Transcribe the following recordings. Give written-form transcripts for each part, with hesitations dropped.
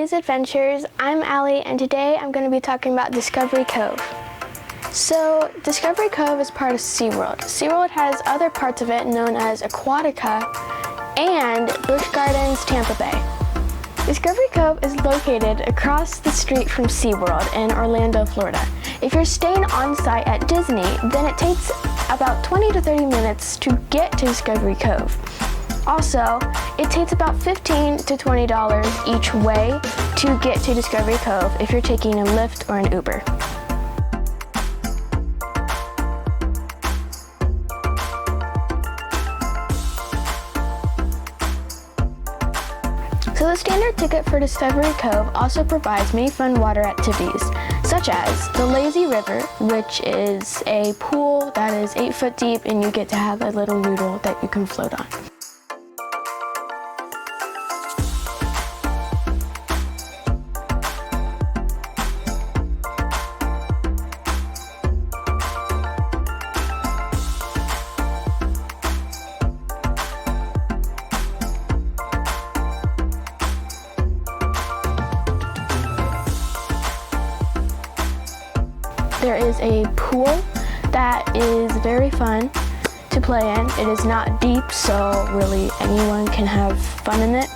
Allie's Adventures. I'm Allie, and today I'm going to be talking about Discovery Cove. So, Discovery Cove is part of SeaWorld. SeaWorld has other parts of it known as Aquatica and Busch Gardens Tampa Bay. Discovery Cove is located across the street from SeaWorld in Orlando, Florida. If you're staying on site at Disney, then it takes about 20 to 30 minutes to get to Discovery Cove. Also, it takes about $15 to $20 each way to get to Discovery Cove if you're taking a Lyft or an Uber. So the standard ticket for Discovery Cove also provides many fun water activities, such as the Lazy River, which is a pool that is 8 foot deep and you get to have a little noodle that you can float on. There is a pool that is very fun to play in. It is not deep, so really anyone can have fun in it.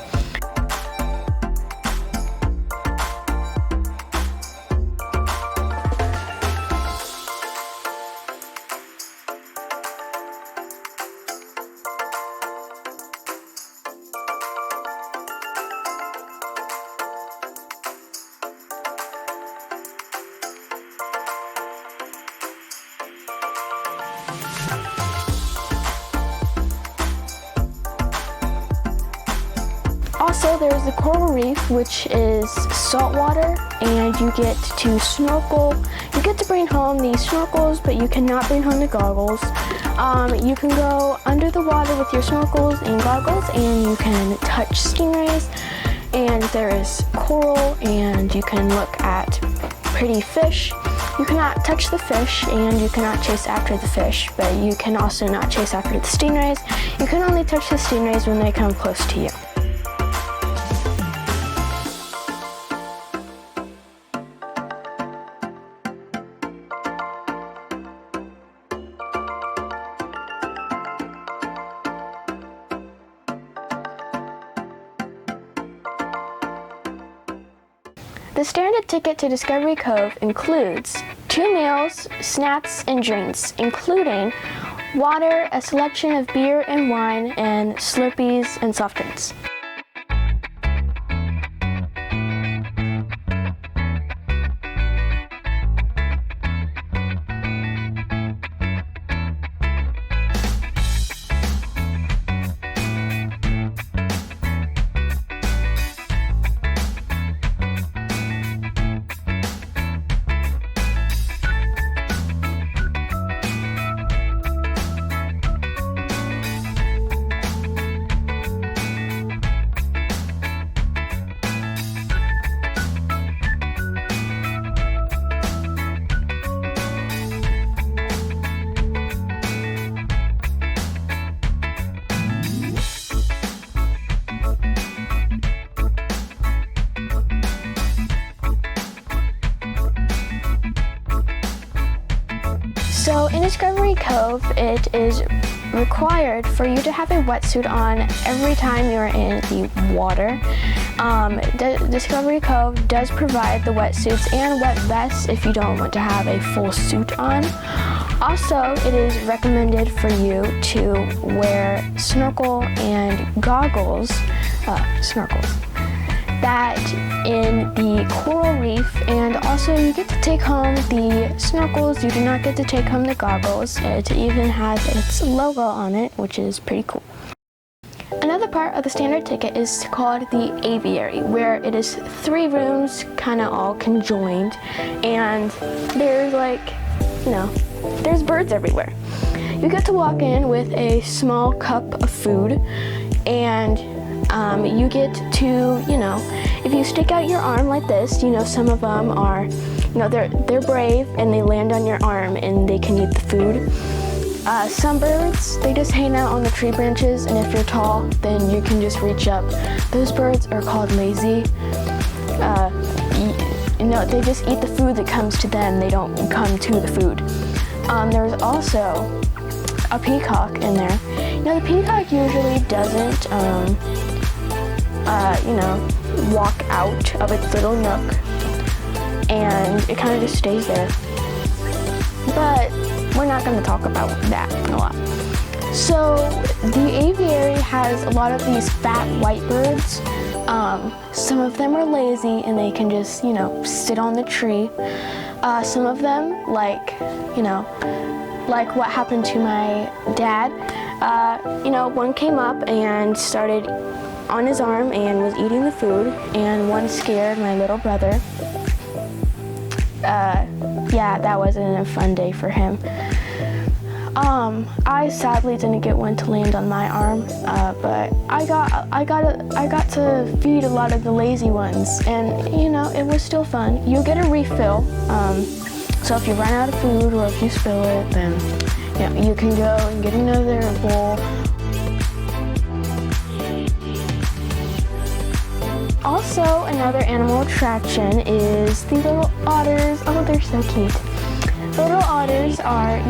Also, there's the coral reef, which is saltwater, and you get to snorkel. You get to bring home the snorkels, but you cannot bring home the goggles. You can go under the water with your snorkels and goggles, and you can touch stingrays, and there is coral, and you can look at pretty fish. You cannot touch the fish, and you cannot chase after the fish, but you can also not chase after the stingrays. You can only touch the stingrays when they come close to you. The standard ticket to Discovery Cove includes 2 meals, snacks, and drinks, including water, a selection of beer and wine, and Slurpees and soft drinks. So in Discovery Cove, it is required for you to have a wetsuit on every time you're in the water. Discovery Cove does provide the wetsuits and wet vests if you don't want to have a full suit on. Also, it is recommended for you to wear snorkel and goggles, snorkels, that in the coral reef, and also you get to take home the snorkels. You do not get to take home the goggles. It even has its logo on it, which is pretty cool. Another part of the standard ticket is called the aviary, where it is 3 rooms kind of all conjoined, and there's there's birds everywhere. You get to walk in with a small cup of food, and you get to, if you stick out your arm like this, some of them are, they're brave and they land on your arm and they can eat the food. Some birds, they just hang out on the tree branches, and if you're tall, then you can just reach up. Those birds are called lazy. they just eat the food that comes to them. They don't come to the food. There's also a peacock in there. Now the peacock usually doesn't, walk out of its little nook, and it kind of just stays there. But we're not going to talk about that a lot. So the aviary has a lot of these fat white birds. Some of them are lazy and they can just, sit on the tree. Some of them, like what happened to my dad, one came up and started on his arm and was eating the food, and one scared my little brother. That wasn't a fun day for him. I sadly didn't get one to land on my arm, but I got to feed a lot of the lazy ones, and it was still fun. You get a refill, so if you run out of food or if you spill it, then you can go and get another bowl. Also, another animal attraction is the little otters. Oh, they're so cute. The little otters are,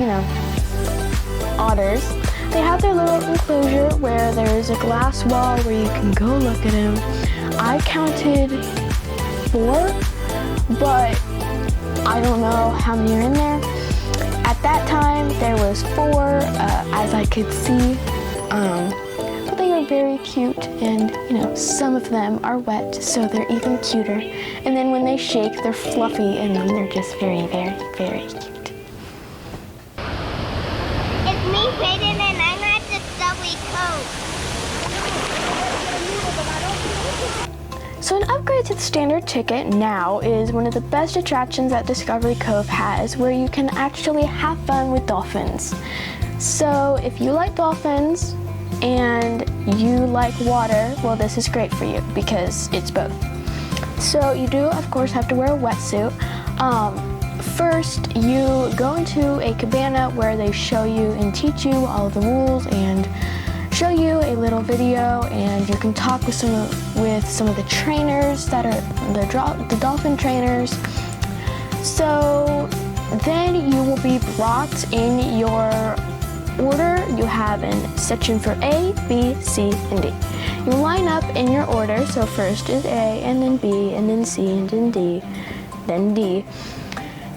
otters. They have their little enclosure where there's a glass wall where you can go look at them. I counted 4, but I don't know how many are in there. At that time, there was 4, as I could see. But they are very cute, and some of them are wet, so they're even cuter. And then when they shake, they're fluffy, and then they're just very, very, very cute. It's me, Peyton, and I'm at Discovery Cove. So an upgrade to the standard ticket now is one of the best attractions that Discovery Cove has, where you can actually have fun with dolphins. So if you like dolphins and you like water, well, this is great for you because it's both. So you do, of course, have to wear a wetsuit. First, you go into a cabana where they show you and teach you all of the rules and show you a little video, and you can talk with some of the trainers that are the dolphin trainers. So then you will be brought in your order. You have a section for A, B, C, and D. You line up in your order, so first is A, and then B, and then C, and then D, then D.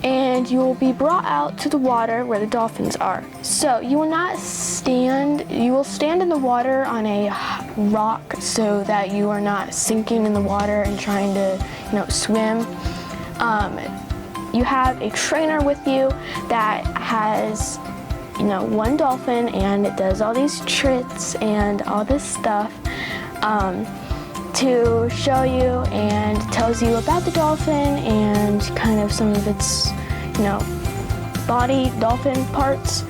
And you will be brought out to the water where the dolphins are. So you will not stand, you will stand in the water on a rock so that you are not sinking in the water and trying to, swim. You have a trainer with you that has, one dolphin, and it does all these tricks and all this stuff to show you and tells you about the dolphin and kind of some of its, body dolphin parts.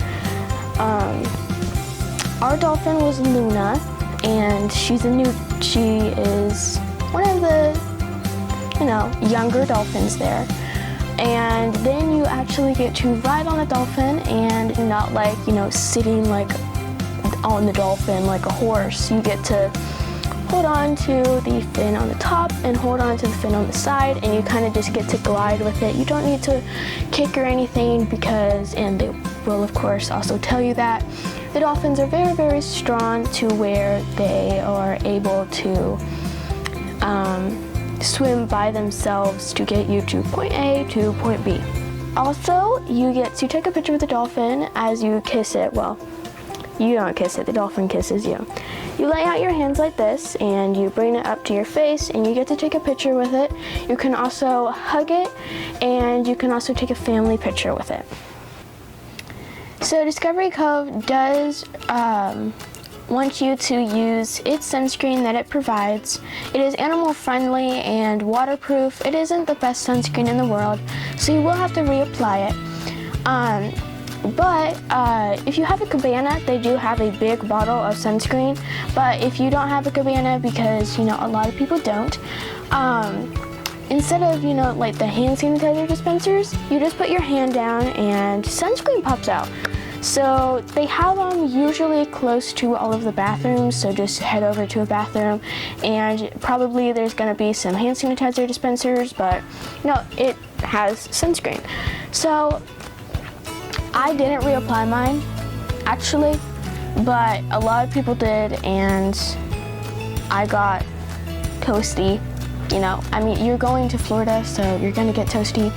Our dolphin was Luna, and she is one of the, younger dolphins there. And then you actually get to ride on the dolphin, and not like, sitting like on the dolphin like a horse. You get to hold on to the fin on the top and hold on to the fin on the side, and you kind of just get to glide with it. You don't need to kick or anything and they will of course also tell you that the dolphins are very, very strong to where they are able to swim by themselves to get you to point A to point B. Also, you get to take a picture with the dolphin as you kiss it. Well, you don't kiss it, the dolphin kisses you. You lay out your hands like this, and you bring it up to your face, and you get to take a picture with it. You can also hug it, and you can also take a family picture with it. So Discovery Cove does want you to use its sunscreen that it provides. It is animal friendly and waterproof. It isn't the best sunscreen in the world, so you will have to reapply it. But if you have a cabana, they do have a big bottle of sunscreen. But if you don't have a cabana, because a lot of people don't, instead of like the hand sanitizer dispensers, you just put your hand down and sunscreen pops out. So they have them usually close to all of the bathrooms, so just head over to a bathroom, and probably there's going to be some hand sanitizer dispensers, but no, it has sunscreen. So I didn't reapply mine, actually, but a lot of people did, and I got toasty. You know, I mean, you're going to Florida, so you're going to get toasty.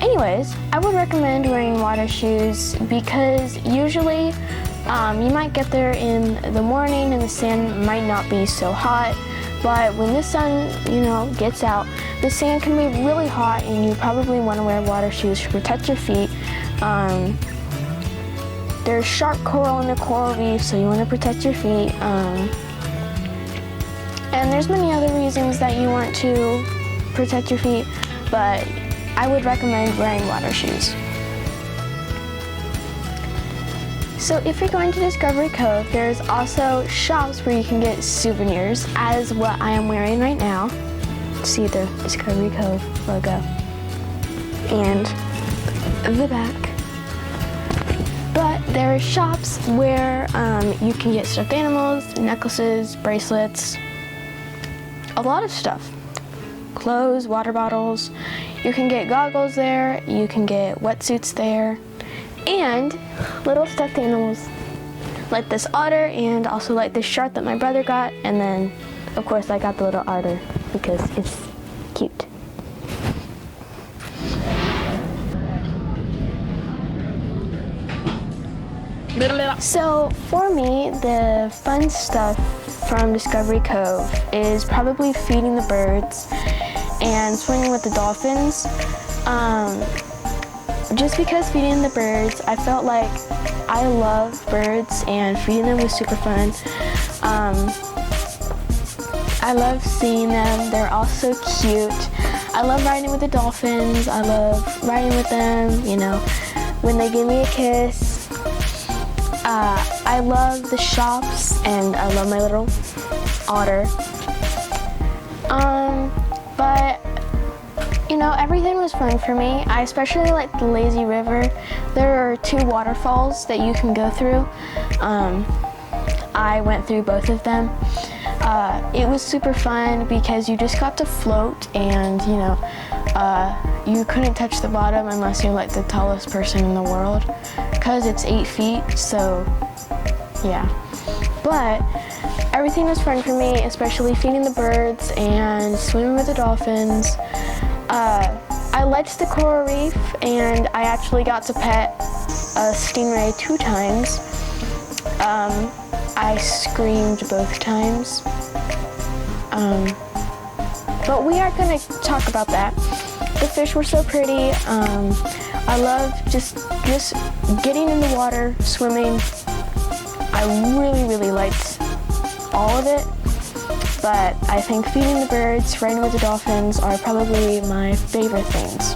Anyways, I would recommend wearing water shoes because usually you might get there in the morning and the sand might not be so hot, but when the sun, you know, gets out, the sand can be really hot and you probably want to wear water shoes to protect your feet. There's sharp coral in the coral reef, so you want to protect your feet. And there's many other reasons that you want to protect your feet, but I would recommend wearing water shoes. So if you're going to Discovery Cove, there's also shops where you can get souvenirs, as what I am wearing right now. See the Discovery Cove logo and the back. But there are shops where you can get stuffed animals, necklaces, bracelets, a lot of stuff. Clothes, water bottles. You can get goggles there, you can get wetsuits there, and little stuffed animals like this otter, and also like this shark that my brother got, and then of course I got the little otter because it's cute. So for me, the fun stuff from Discovery Cove is probably feeding the birds and swimming with the dolphins. Just because feeding the birds, I felt like I love birds and feeding them was super fun. I love seeing them, they're all so cute. I love riding with the dolphins, I love riding with them, you know, when they give me a kiss. I love the shops and I love my little otter. But you know, everything was fun for me. I especially like the lazy river. There are 2 waterfalls that you can go through. I went through both of them. It was super fun because you just got to float, and you know, you couldn't touch the bottom unless you're like the tallest person in the world, because it's 8 feet, so yeah. But everything was fun for me, especially feeding the birds and swimming with the dolphins. I liked the coral reef, and I actually got to pet a stingray 2 times. I screamed both times. But we are going to talk about that. The fish were so pretty. I love just getting in the water, swimming. I really liked all of it. But I think feeding the birds, riding with the dolphins are probably my favorite things.